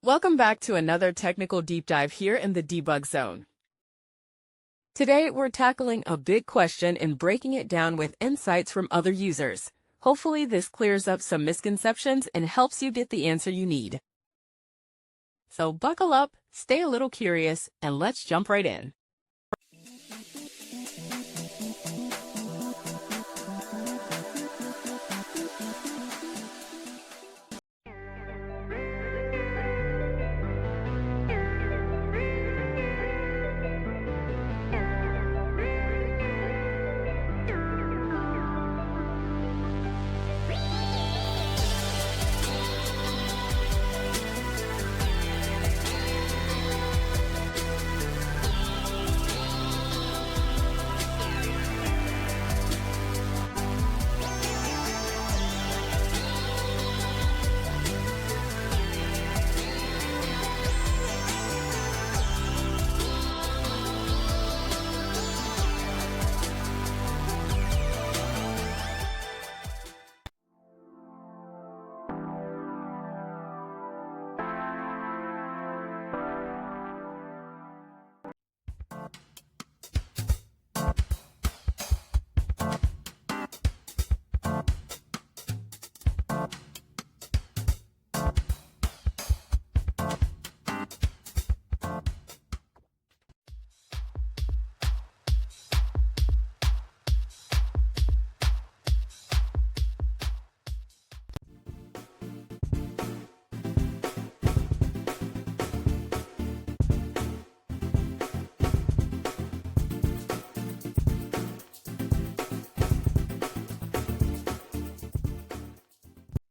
Welcome back to another technical deep dive here in the Debug Zone. Today, we're tackling a big question and breaking it down with insights from other users. Hopefully, this clears up some misconceptions and helps you get the answer you need. So buckle up, stay a little curious, and let's jump right in.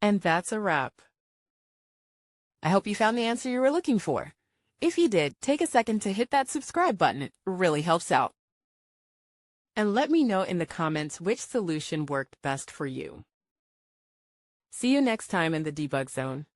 And that's a wrap. I hope you found the answer you were looking for. If you did, take a second to hit that subscribe button. It really helps out. And let me know in the comments which solution worked best for you. See you next time in the Debug Zone.